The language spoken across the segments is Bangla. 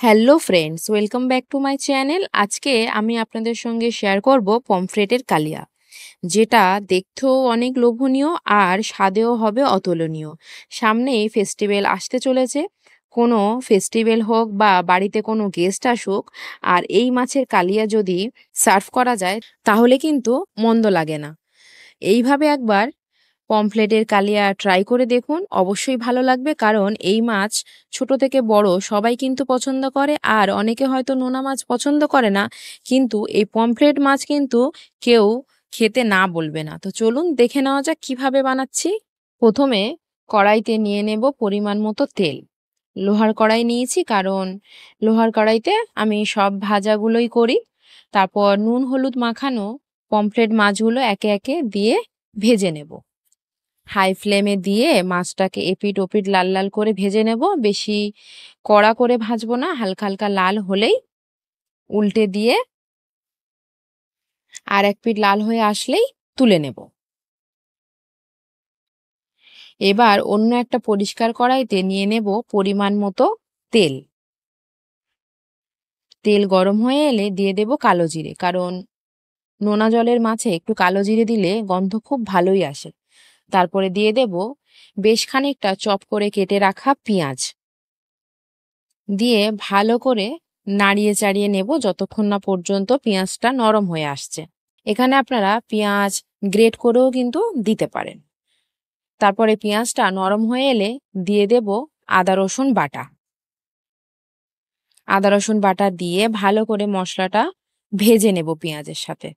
Hello friends, welcome back to my channel. আজকে আমি আপনাদের সঙ্গে শেয়ার করব পমফ্রেটের কালিয়া, যেটা দেখতেও অনেক লোভনীয় আর স্বাদেও হবে অতুলনীয়। সামনেই ফেস্টিভ্যাল আসতে চলেছে। কোনো ফেস্টিভ্যাল হোক বা বাড়িতে কোনো গেস্ট আসুক, আর এই মাছের কালিয়া যদি সার্ভ করা যায় তাহলে কিন্তু মন্দ লাগে না। এইভাবে একবার পমফ্রেটের কালিয়া ট্রাই করে দেখুন, অবশ্যই ভালো লাগবে। কারণ এই মাছ ছোট থেকে বড় সবাই কিন্তু পছন্দ করে, আর অনেকে হয়তো নোনা মাছ পছন্দ করে না, কিন্তু এই পমফ্রেট মাছ কিন্তু কেউ খেতে না বলবে না। তো চলুন দেখে নেওয়া যাক কিভাবে বানাচ্ছি। প্রথমে কড়াইতে নিয়ে নেব পরিমাণ মতো তেল। লোহার কড়াই নিয়েছি, কারণ লোহার কড়াইতে আমি সব ভাজাগুলোই করি। তারপর নুন হলুদ মাখানো পমফ্রেট মাছগুলো একে একে দিয়ে ভেজে নেব। হাই ফ্লেমে দিয়ে মাছটাকে এপিট ওপিট লাল লাল করে ভেজে নেব। বেশি কড়া করে ভাজবো না, হালকা হালকা লাল হলেই উল্টে দিয়ে আর এক পিঠ লাল হয়ে আসলেই তুলে নেব। এবার অন্য একটা পরিষ্কার কড়াইতে নিয়ে নেব পরিমাণ মতো তেল। তেল গরম হয়ে এলে দিয়ে দেব কালো জিরে, কারণ নোনা জলের মাছে একটু কালো জিরে দিলে গন্ধ খুব ভালোই আসে। তারপরে দিয়ে দেব বেশ খানিকটা চপ করে কেটে রাখা পেঁয়াজ, দিয়ে ভালো করে নাড়িয়ে চাড়িয়ে নেব যতক্ষণ না পর্যন্ত পেঁয়াজটা নরম হয়ে আসছে। এখানে আপনারা পেঁয়াজ গ্রেট করেও কিন্তু দিতে পারেন। তারপরে পেঁয়াজটা নরম হয়ে এলে দিয়ে দেব আদা রসুন বাটা। আদা রসুন বাটা দিয়ে ভালো করে মশলাটা ভেজে নেব পেঁয়াজের সাথে।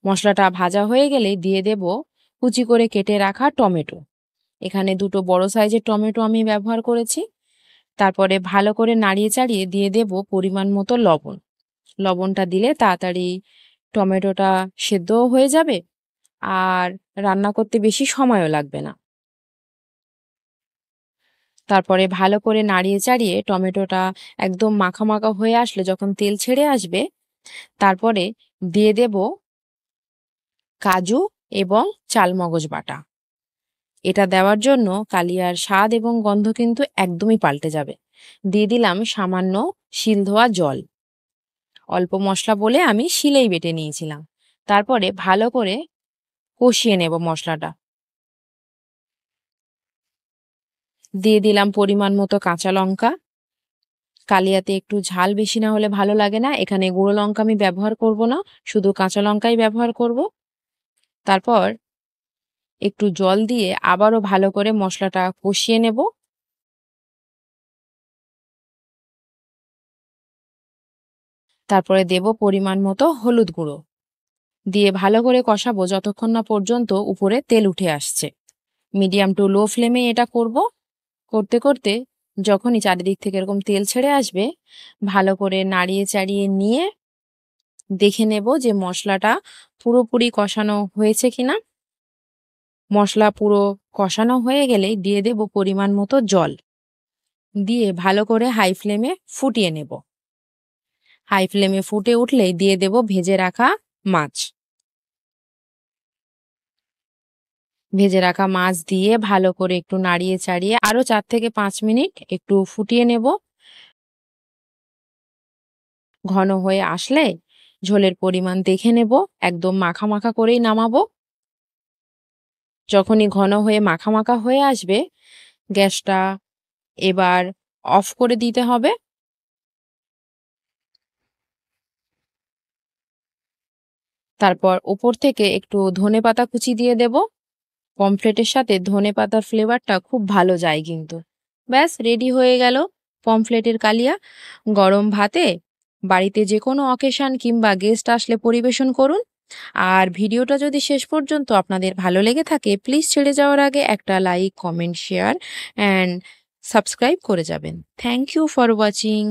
মশলাটা ভাজা হয়ে গেলে দিয়ে দেব কুচি করে কেটে রাখা টমেটো। এখানে দুটো বড় সাইজের টমেটো আমি ব্যবহার করেছি। তারপরে ভালো করে নাড়িয়ে চাড়িয়ে দিয়ে দেব পরিমাণ মতো লবণ। লবণটা দিলে তাড়াতাড়ি টমেটোটা সেদ্ধও হয়ে যাবে, আর রান্না করতে বেশি সময়ও লাগবে না। তারপরে ভালো করে নাড়িয়ে চাড়িয়ে টমেটোটা একদম মাখা মাখা হয়ে আসলে, যখন তেল ছেড়ে আসবে, তারপরে দিয়ে দেব কাজু এবং চালমগজ বাটা। এটা দেওয়ার জন্য কালিয়ার স্বাদ এবং গন্ধ কিন্তু একদমই পাল্টে যাবে। দিয়ে দিলাম সামান্য শিল ধোয়া জল। অল্প মশলা বলে আমি শিলেই বেটে নিয়েছিলাম। তারপরে ভালো করে কষিয়ে নেব মশলাটা। দিয়ে দিলাম পরিমাণ মতো কাঁচা লঙ্কা। কালিয়াতে একটু ঝাল বেশি না হলে ভালো লাগে না। এখানে গুঁড়ো লঙ্কা আমি ব্যবহার করব না, শুধু কাঁচা লঙ্কাই ব্যবহার করব। তারপর একটু জল দিয়ে আবারও ভালো করে মশলাটা কষিয়ে নেব। তারপরে দেব পরিমাণ মতো হলুদ গুঁড়ো, দিয়ে ভালো করে কষাবো যতক্ষণ না পর্যন্ত উপরে তেল উঠে আসছে। মিডিয়াম টু লো ফ্লেমে এটা করব। করতে করতে যখনই চারিদিক থেকে এরকম তেল ছেড়ে আসবে, ভালো করে নাড়িয়ে চাড়িয়ে নিয়ে দেখে নেব যে মশলাটা পুরোপুরি কষানো হয়েছে কিনা। মশলা পুরো কষানো হয়ে গেলেই দিয়ে দেব পরিমাণ মতো জল, দিয়ে ভালো করে হাই ফ্লেমে ফুটিয়ে নেব। হাই ফ্লেমে ফুটে উঠলেই দিয়ে দেব ভেজে রাখা মাছ। ভেজে রাখা মাছ দিয়ে ভালো করে একটু নাড়িয়ে চাড়িয়ে আরো 4 থেকে 5 মিনিট একটু ফুটিয়ে নেব। ঘন হয়ে আসলে ঝোলের পরিমাণ দেখে নেব, একদম মাখা মাখা করেই নামাবো। যখনই ঘন হয়ে মাখা মাখা হয়ে আসবে, গ্যাসটা এবার অফ করে দিতে হবে। তারপর উপর থেকে একটু ধনেপাতা কুচি দিয়ে দেব। পমফ্রেটের সাথে ধনেপাতার ফ্লেভারটা খুব ভালো যায় কিন্তু। ব্যাস রেডি হয়ে গেল পমফ্রেটের কালিয়া। গরম ভাতে, বাড়িতে যে কোনো অকেশন কিংবা গেস্ট আসলে পরিবেশন করুন। আর ভিডিওটা যদি শেষ পর্যন্ত আপনাদের ভালো লেগে থাকে, প্লিজ ছেড়ে যাওয়ার আগে একটা like, comment, share and subscribe করে যাবেন। Thank you for watching.